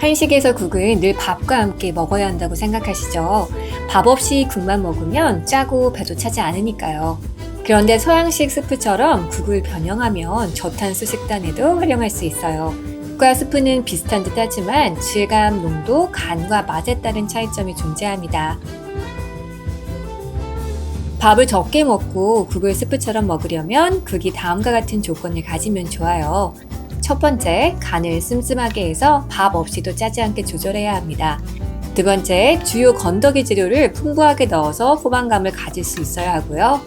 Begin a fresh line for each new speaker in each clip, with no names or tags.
한식에서 국은 늘 밥과 함께 먹어야 한다고 생각하시죠? 밥 없이 국만 먹으면 짜고 배도 차지 않으니까요. 그런데 서양식 스프처럼 국을 변형하면 저탄수 식단에도 활용할 수 있어요. 국과 스프는 비슷한 듯 하지만 질감, 농도, 간과 맛에 따른 차이점이 존재합니다. 밥을 적게 먹고 국을 스프처럼 먹으려면 국이 다음과 같은 조건을 가지면 좋아요. 첫 번째, 간을 슴슴하게 해서 밥 없이도 짜지 않게 조절해야 합니다. 두 번째, 주요 건더기 재료를 풍부하게 넣어서 포만감을 가질 수 있어야 하고요.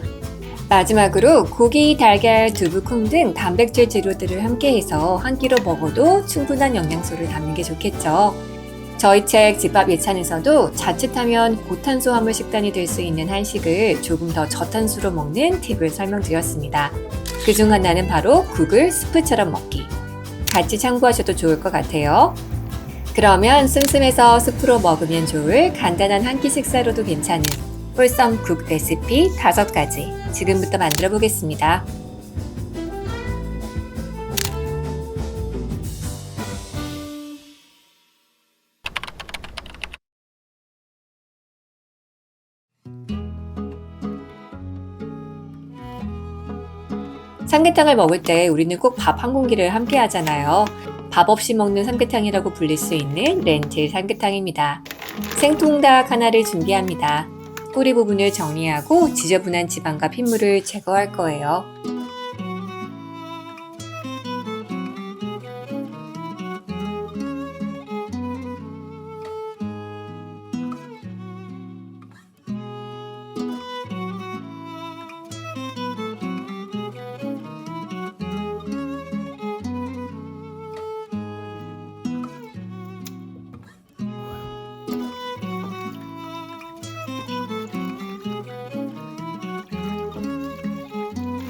마지막으로 고기, 달걀, 두부, 콩 등 단백질 재료들을 함께해서 한 끼로 먹어도 충분한 영양소를 담는 게 좋겠죠. 저희 책 집밥 예찬에서도 자칫하면 고탄수화물 식단이 될 수 있는 한식을 조금 더 저탄수로 먹는 팁을 설명드렸습니다. 그중 하나는 바로 국을 스프처럼 먹기. 같이 참고하셔도 좋을 것 같아요. 그러면 슴슴해서 스프로 먹으면 좋을 간단한 한 끼 식사로도 괜찮은 홀썸 국 레시피 5가지 지금부터 만들어 보겠습니다. 삼계탕을 먹을 때 우리는 꼭 밥 한 공기를 함께 하잖아요. 밥 없이 먹는 삼계탕이라고 불릴 수 있는 렌틸 삼계탕입니다. 생통닭 하나를 준비합니다. 꼬리 부분을 정리하고 지저분한 지방과 핏물을 제거할 거예요.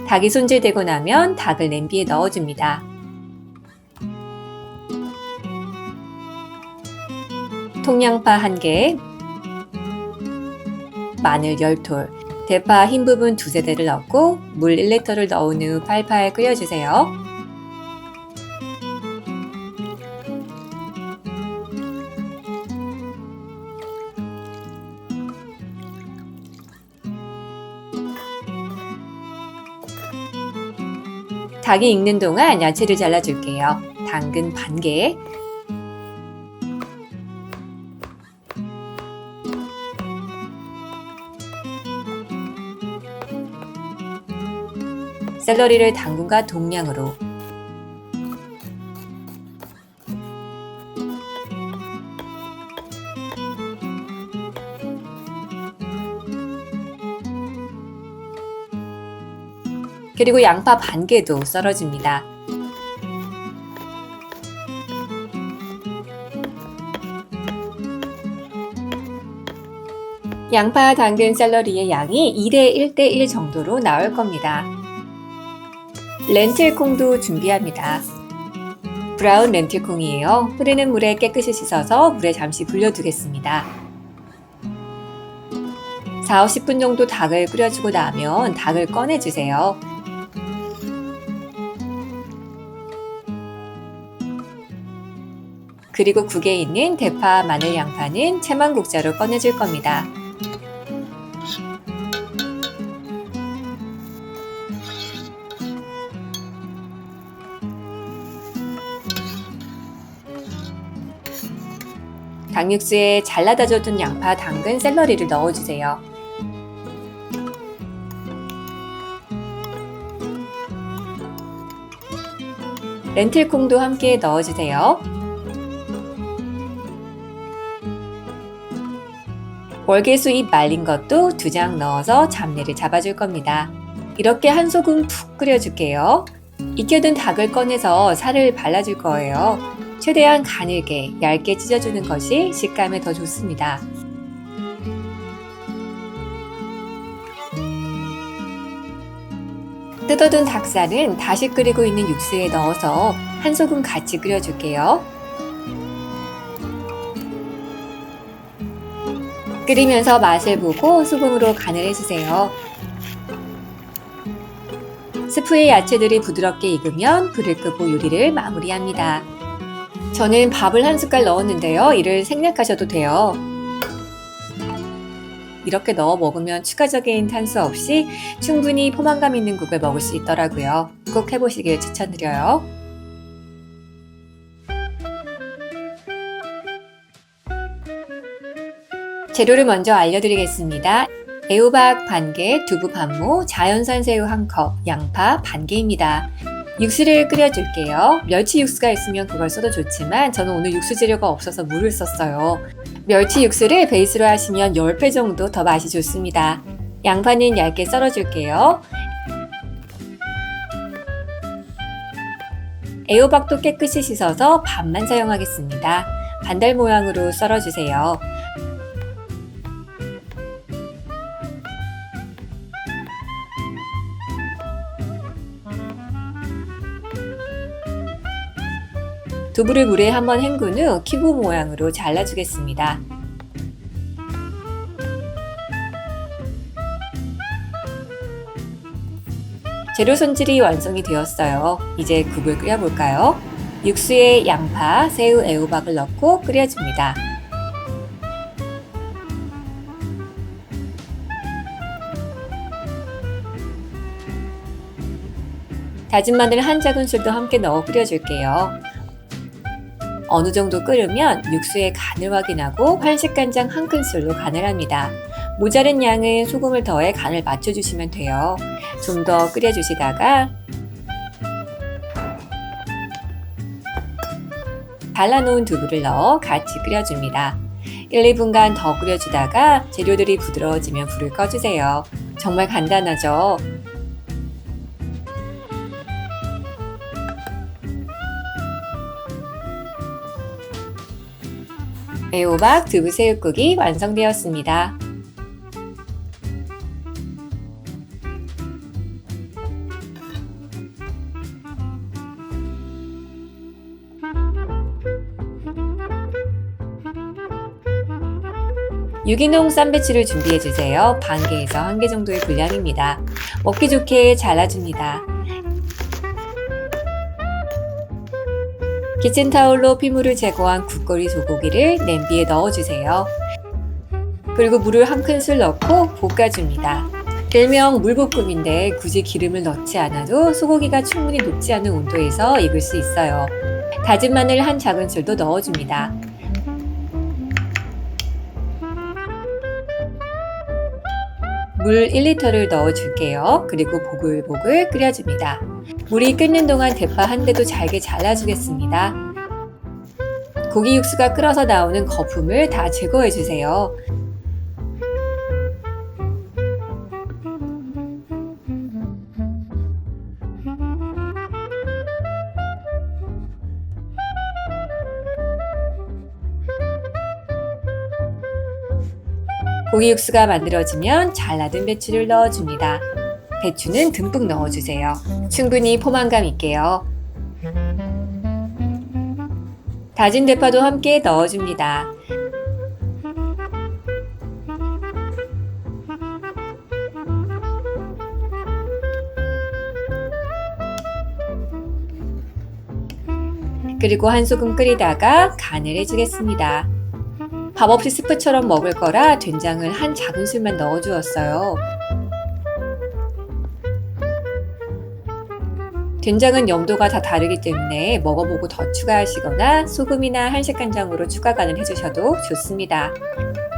닭이 손질되고 나면 닭을 냄비에 넣어줍니다. 통양파 1개, 마늘 10톨, 대파 흰 부분 2세대를 넣고 물 1리터를 넣은 후 팔팔 끓여주세요. 닭이 익는 동안 야채를 잘라줄게요. 당근 반 개, 샐러리를 당근과 동량으로, 그리고 양파 반 개도 썰어줍니다. 양파, 당근, 샐러리의 양이 2대 1대1 정도로 나올 겁니다. 렌틸콩도 준비합니다. 브라운 렌틸콩이에요. 흐르는 물에 깨끗이 씻어서 물에 잠시 불려두겠습니다. 4-50분 정도 닭을 끓여주고 나면 닭을 꺼내주세요. 그리고 국에 있는 대파, 마늘, 양파는 채만국자로 꺼내줄 겁니다. 닭육수에 잘라다져둔 양파, 당근, 샐러리를 넣어주세요. 렌틸콩도 함께 넣어주세요. 월계수 잎 말린 것도 2장 넣어서 잡내를 잡아줄 겁니다. 이렇게 한 소금 푹 끓여줄게요. 익혀둔 닭을 꺼내서 살을 발라줄 거예요. 최대한 가늘게, 얇게 찢어주는 것이 식감에 더 좋습니다. 뜯어둔 닭살은 다시 끓이고 있는 육수에 넣어서 한 소금 같이 끓여줄게요. 끓이면서 맛을 보고 소금으로 간을 해주세요. 스프의 야채들이 부드럽게 익으면 불을 끄고 요리를 마무리합니다. 저는 밥을 한 숟갈 넣었는데요. 이를 생략하셔도 돼요. 이렇게 넣어 먹으면 추가적인 탄수 없이 충분히 포만감 있는 국을 먹을 수 있더라고요. 꼭 해보시길 추천드려요. 재료를 먼저 알려드리겠습니다. 애호박 반개, 두부 반모, 자연산 새우 1컵, 양파 반개입니다. 육수를 끓여줄게요. 멸치 육수가 있으면 그걸 써도 좋지만 저는 오늘 육수 재료가 없어서 물을 썼어요. 멸치 육수를 베이스로 하시면 10배 정도 더 맛이 좋습니다. 양파는 얇게 썰어줄게요. 애호박도 깨끗이 씻어서 반만 사용하겠습니다. 반달 모양으로 썰어주세요. 두부를 물에 한번 헹군 후 큐브 모양으로 잘라주겠습니다. 재료 손질이 완성이 되었어요. 이제 국을 끓여볼까요? 육수에 양파, 새우, 애호박을 넣고 끓여줍니다. 다진 마늘 한 작은술도 함께 넣어 끓여줄게요. 어느 정도 끓으면 육수의 간을 확인하고 환식간장 1큰술로 간을 합니다. 모자른 양은 소금을 더해 간을 맞춰주시면 돼요. 좀 더 끓여주시다가 발라놓은 두부를 넣어 같이 끓여줍니다. 1, 2분간 더 끓여주다가 재료들이 부드러워지면 불을 꺼주세요. 정말 간단하죠? 애호박 두부 새우국이 완성되었습니다. 유기농 쌈배추를 준비해주세요. 반 개에서 1개 정도의 분량입니다. 먹기 좋게 잘라줍니다. 키친타올로 피물을 제거한 국거리 소고기를 냄비에 넣어주세요. 그리고 물을 1큰술 넣고 볶아줍니다. 일명 물볶음인데 굳이 기름을 넣지 않아도 소고기가 충분히 녹지 않은 온도에서 익을 수 있어요. 다진 마늘 한 작은술도 넣어줍니다. 물 1리터를 넣어줄게요. 그리고 보글보글 끓여줍니다. 물이 끓는 동안 대파 한 대도 잘게 잘라주겠습니다. 고기 육수가 끓어서 나오는 거품을 다 제거해주세요. 고기 육수가 만들어지면 잘라둔 배추를 넣어줍니다. 배추는 듬뿍 넣어주세요. 충분히 포만감 있게요. 다진 대파도 함께 넣어줍니다. 그리고 한 소금 끓이다가 간을 해주겠습니다. 밥 없이 스프처럼 먹을 거라 된장을 한 작은술만 넣어주었어요. 된장은 염도가 다 다르기 때문에 먹어보고 더 추가하시거나 소금이나 한식간장으로 추가 간을 해주셔도 좋습니다.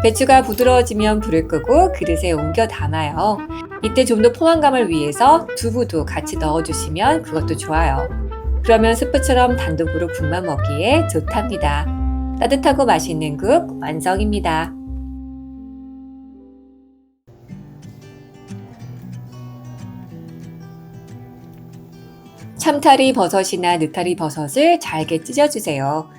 배추가 부드러워지면 불을 끄고 그릇에 옮겨 담아요. 이때 좀 더 포만감을 위해서 두부도 같이 넣어주시면 그것도 좋아요. 그러면 스프처럼 단독으로 국만 먹기에 좋답니다. 따뜻하고 맛있는 국 완성입니다. 참타리 버섯이나 느타리 버섯을 잘게 찢어주세요.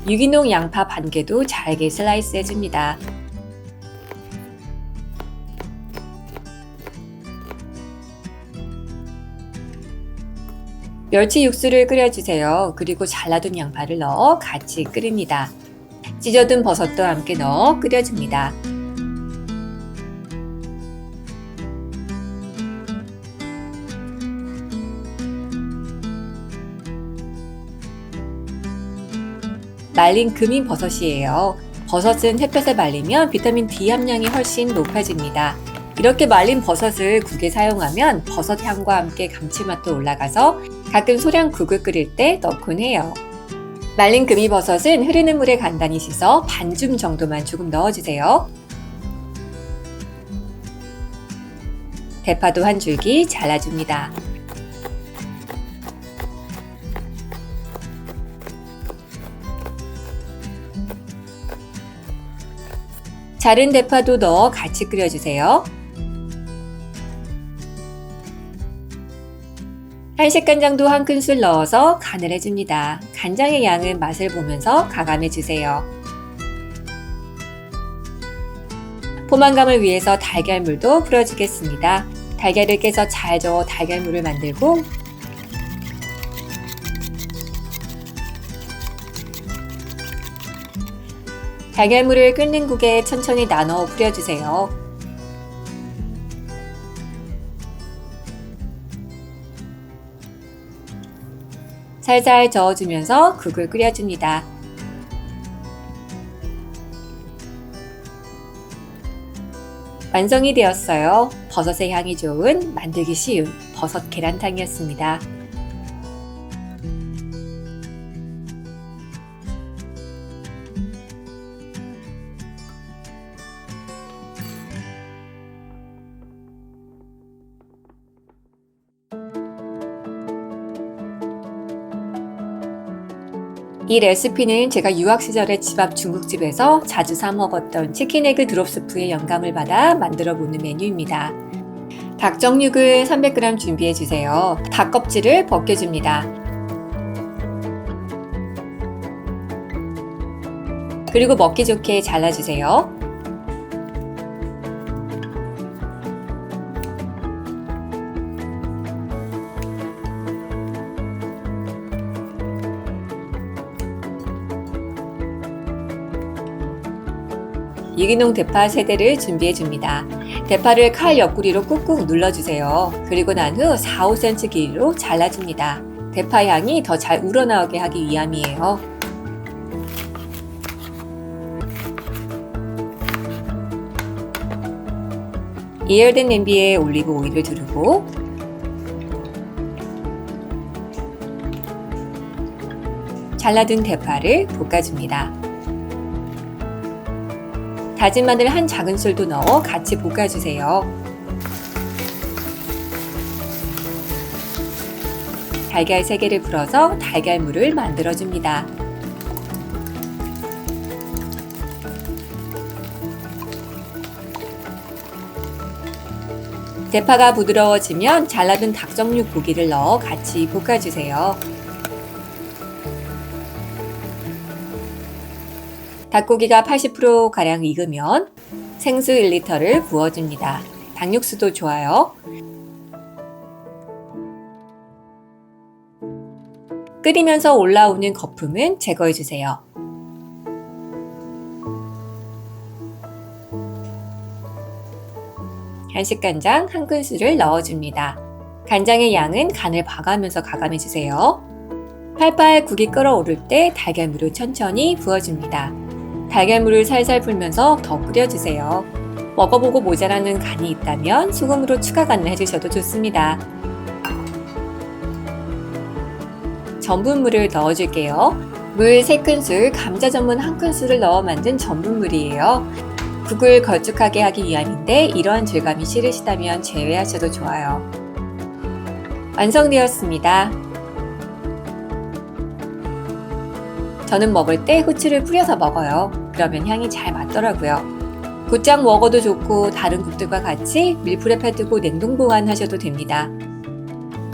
유기농 양파 반개도 잘게 슬라이스 해줍니다. 멸치 육수를 끓여주세요. 그리고 잘라둔 양파를 넣어 같이 끓입니다. 찢어둔 버섯도 함께 넣어 끓여줍니다. 말린 금인 버섯이에요. 버섯은 햇볕에 말리면 비타민 D 함량이 훨씬 높아집니다. 이렇게 말린 버섯을 국에 사용하면 버섯 향과 함께 감칠맛도 올라가서 가끔 소량 국을 끓일 때 넣곤 해요. 말린 금이버섯은 흐르는 물에 간단히 씻어 반줌 정도만 조금 넣어주세요. 대파도 한 줄기 잘라줍니다. 자른 대파도 넣어 같이 끓여주세요. 한식간장도 한 큰술 넣어서 간을 해줍니다. 간장의 양은 맛을 보면서 가감해주세요. 포만감을 위해서 달걀물도 풀어주겠습니다. 달걀을 깨서 잘 저어 달걀물을 만들고 달걀물을 끓는 국에 천천히 나눠 뿌려주세요. 살살 저어주면서 국을 끓여줍니다. 완성이 되었어요. 버섯의 향이 좋은 만들기 쉬운 버섯 계란탕이었습니다. 이 레시피는 제가 유학 시절에 집 앞 중국집에서 자주 사 먹었던 치킨에그 드롭스프의 영감을 받아 만들어 보는 메뉴입니다. 닭정육을 300g 준비해 주세요. 닭 껍질을 벗겨줍니다. 그리고 먹기 좋게 잘라주세요. 유기농 대파 3대를 준비해 줍니다. 대파를 칼 옆구리로 꾹꾹 눌러주세요. 그리고 난 후 4, 5cm 길이로 잘라줍니다. 대파 향이 더 잘 우러나오게 하기 위함이에요. 예열된 냄비에 올리브 오일을 두르고 잘라둔 대파를 볶아줍니다. 다진 마늘 한 작은술도 넣어 같이 볶아주세요. 달걀 3개를 풀어서 달걀물을 만들어줍니다. 대파가 부드러워지면 잘라둔 닭정육 고기를 넣어 같이 볶아주세요. 닭고기가 80%가량 익으면 생수 1리터를 부어줍니다. 닭육수도 좋아요. 끓이면서 올라오는 거품은 제거해주세요. 한식간장 한 큰술을 넣어줍니다. 간장의 양은 간을 봐가면서 가감해주세요. 팔팔 국이 끓어오를 때 달걀물을 천천히 부어줍니다. 달걀물을 살살 풀면서 더 끓여주세요. 먹어보고 모자라는 간이 있다면 소금으로 추가 간을 해주셔도 좋습니다. 전분물을 넣어줄게요. 물 3큰술, 감자 전분 1큰술을 넣어 만든 전분물이에요. 국을 걸쭉하게 하기 위함인데 이러한 질감이 싫으시다면 제외하셔도 좋아요. 완성되었습니다. 저는 먹을 때 후추를 뿌려서 먹어요. 그러면 향이 잘 맞더라고요. 곧장 먹어도 좋고 다른 국들과 같이 밀프렙해 두고 냉동 보관하셔도 됩니다.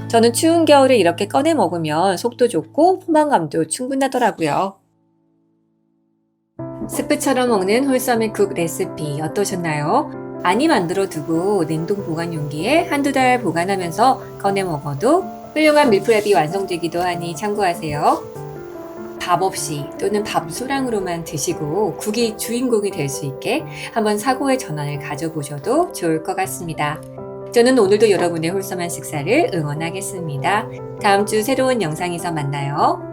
저는 추운 겨울에 이렇게 꺼내 먹으면 속도 좋고 포만감도 충분하더라고요. 스프처럼 먹는 홀서밋 국 레시피 어떠셨나요? 많이 만들어 두고 냉동 보관 용기에 한두 달 보관하면서 꺼내 먹어도 훌륭한 밀프렙이 완성되기도 하니 참고하세요. 밥 없이 또는 밥소량으로만 드시고 국이 주인공이 될 수 있게 한번 사고의 전환을 가져보셔도 좋을 것 같습니다. 저는 오늘도 여러분의 홀섬한 식사를 응원하겠습니다. 다음 주 새로운 영상에서 만나요.